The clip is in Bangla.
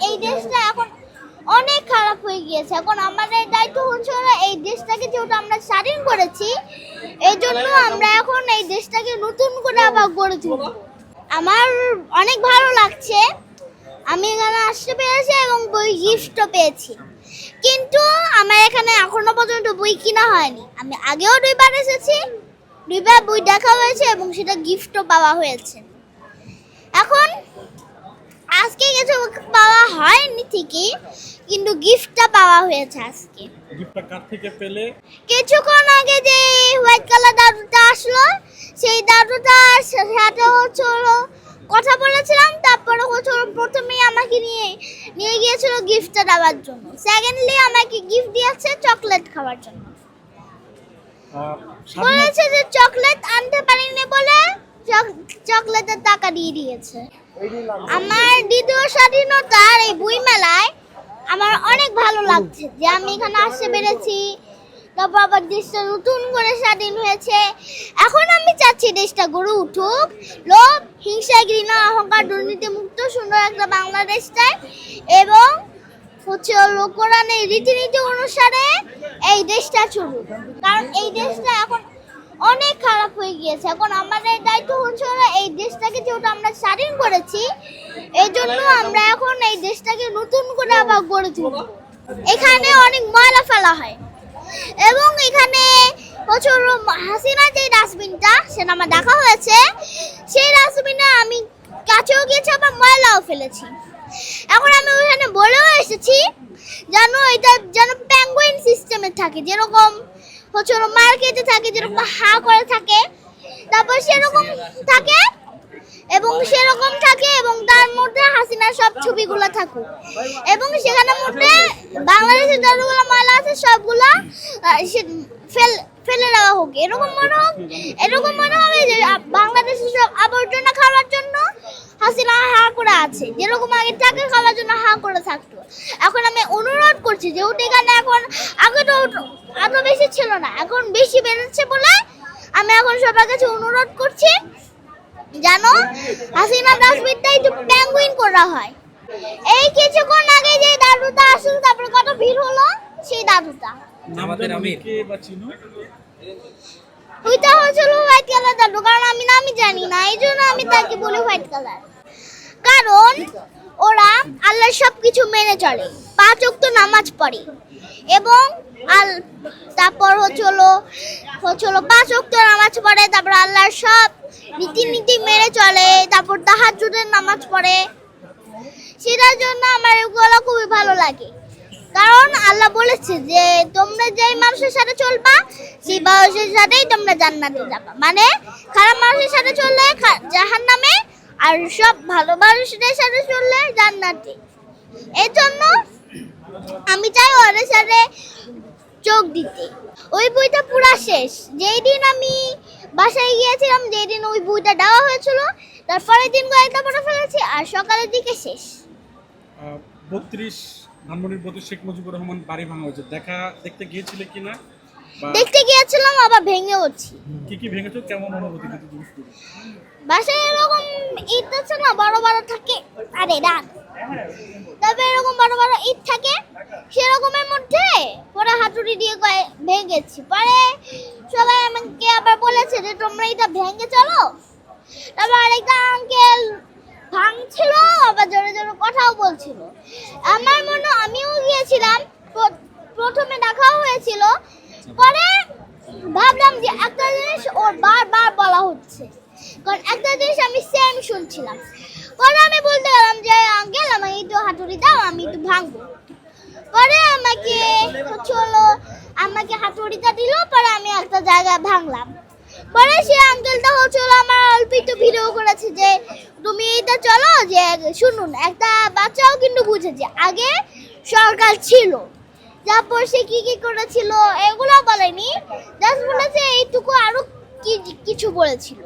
এই দেশটা এখন অনেক খারাপ হয়ে গিয়েছে। এখন আমাদের দায়িত্ব হচ্ছে হলো এই দেশটাকে যেহেতু আমরা স্বাধীন করেছি, এই জন্য আমরা এখন এই দেশটাকে নতুন করে আবার গড়ে তুলব। আমার অনেক ভালো লাগছে, আমি এখানে আসতে পেরেছি এবং বই গিফটও পেয়েছি। কিন্তু আমার এখানে এখনো পর্যন্ত বই কিনা হয়নি। আমি আগেও 2বার এসেছি, 2বার বই দেখা হয়েছে এবং সেটা গিফটও পাওয়া হয়েছে। এখন আজকে কিছু পাওয়া হয়নি ঠিকই, কিন্তু গিফটটা পাওয়া হয়েছে আজকে। গিফটটা কার থেকে পেলে? কিছুক্ষণ আগে যে হোয়াইট কালার দাদুটা আসলো, সেই দাদুটার সাথে হচ্ছে কথা বলেছিলাম। তারপরে হচ্ছে প্রথমেই আমাকে নিয়ে গিয়েছিল গিফটটা দেওয়ার জন্য। সেকেন্ডলি আমাকে গিফট দিয়েছে চকলেট খাওয়ার জন্য। বলেছে যে চকলেট আনতে পারিনি বলে চকলেটের টাকা দিয়ে দিয়েছে। আমার দ্বিতীয় স্বাধীনতার এই বই মেলায় আমার অনেক ভালো লাগছে যে আমি এখানে আসতে পেরেছি। তারপর আবার দেশটা নতুন করে স্বাধীন হয়েছে। এখন আমি চাচ্ছি দেশটা গড়ে উঠুক, লোভ, হিংসা, ঘৃণা, অহংকার, দুর্নীতি মুক্ত সুন্দর একটা বাংলাদেশ চাই। এবং হচ্ছে কোরআনের রীতিনীতি অনুসারে এই দেশটা চলুক, কারণ এই দেশটা এখন অনেক খারাপ হয়ে গিয়েছে। এখন আমাদের দায়িত্ব হচ্ছে এই দেশটাকে যেহেতু আমরা স্বাধীন করেছি, এই জন্য আমরা এখন এই দেশটাকে নতুন করে আবার গড়ে তুলব। এখানে অনেক ময়লা ফেলা হয় এবং এখানে প্রচুর হাসিনা যে ডাস্টবিনটা সেটা আমার দেখা হয়েছে, সেই ডাস্টবিনে আমি কাছেও গিয়েছি আবার ময়লাও ফেলেছি। এখন আমি ওইখানে বলেও এসেছি যেন এটা যেন পেঙ্গুইন সিস্টেমে থাকে, যেরকম হচ্ছে মার্কেটে থাকে, যেরকম হা করে থাকে, তারপর সেরকম থাকে এবং সেরকম থাকে এবং তার মধ্যে হাসিনার সব ছবিগুলো থাকুক এবং সেখানের মধ্যে বাংলাদেশের যতগুলো ময়লা আছে সবগুলো ফেলে দেওয়া হোক। এরকম মনে হবে যে বাংলাদেশের সব আবর্জনা খাওয়ার জন্য হাসিনা হা করে আছে, যেরকম আগে টাকা খাওয়ার জন্য হা করে থাকতো। এখন আমি অনুরোধ করছি, যেহেতু এখানে এখন আগে তো এত বেশি ছিল না, এখন বেশি বেড়েছে বলে আমি এখন সবার কাছে অনুরোধ করছি যেন হাসিনা ডাস্টবিনটা একটু পেঙ্গুইন করা হয়। এই কিছুক্ষণ আগে যে দাদুটা আসলো, তারপরে কত ভিড় হলো, সেই দাদুটা আমাদের কে বাঁচিনো ওইটা হচ্ছিল হোয়াইট কালার দাদু, কারণ আমি নামই জানি না, এই জন্য আমি তাকে বলি হোয়াইট কালার। কারণ ওরা আল্লাহর সবকিছু মেনে চলে, 5 ওয়াক্ত নামাজ পড়ে এবং তারপর হচ্ছে 5 ওয়াক্ত নামাজ পড়ে, তারপর আল্লাহর সব রীতিনীতি মেনে চলে, তারপর তাহাজ্জুদের নামাজ পড়ে। সেটার জন্য আমার এগুলো খুবই ভালো লাগে, কারণ আল্লাহ বলেছে যে তোমরা যেই মানুষের সাথে চলবা সেই মানুষের সাথেই তোমরা জান্নাতে যাবা। মানে খারাপ মানুষের সাথে চললে জাহান্নামে, আর সব ভালো মানুষদের সাথে চললে জান্নাতে। এই জন্য আমি চাই ওদের সাথে যোগ দিতে। ওই বইটা পুরা শেষ যেই দিন আমি বাসায় গিয়েছিলাম, যেই দিন ওই বইটা দেওয়া হয়েছিল, তারপরের দিন কয়েকটা পড়ে ফেলেছি আর সকালের দিকে শেষ। 32 ধানমন্ডির 32 শেখ মুজিবুর রহমান বাড়ি ভাঙা হয়েছে, দেখতে গিয়েছিলে কিনা? দেখতে গিয়েছিলাম, আবার ভেঙেওছি। কি ভেঙেছো, কেমন অনুভূতি? বাসায় এরকম ইট আছে না, বড় বড় থাকে, আরে রাত, তবে এরকম বড় বড় ইট থাকে, সেরকমের মধ্যে পরে হাতুড়ি দিয়ে ভেঙেছি। পরে সবাই আমাকে আবার বলেছে যে তোমরা এটা ভেঙে চলো। তারপর আরেকটা আঙ্কেল ভাঙছিল, আবার জোরে জোরে কথাও বলছিল। আমার মনে আমিও গিয়েছিলাম, প্রথমে দেখাও হয়েছিল, পরে ভাবলাম যে একটা জিনিস ওর বারবার বলা হচ্ছে, কারণ একটা জিনিস আমি সেম শুনছিলাম। পরে আমি বলতে গেলাম যে আঙ্কেল আমাকে একটু হাতুড়ি দাও, আমি একটু ভাঙবো। পরে আমাকে হাতুড়িটা দিল, পরে আমি একটা জায়গায় ভাঙলাম। পরে সে আঙ্কেলটা আমার অল্প একটু ভিডিও করেছে যে তুমি এটা চলো, যে শুনুন একটা বাচ্চাও কিন্তু বুঝেছে আগে সরকার ছিল, তারপর সে কি করেছিল এগুলো বলেনি, জাস্ট বলেছে এইটুকু আরো কিছু বলেছিল।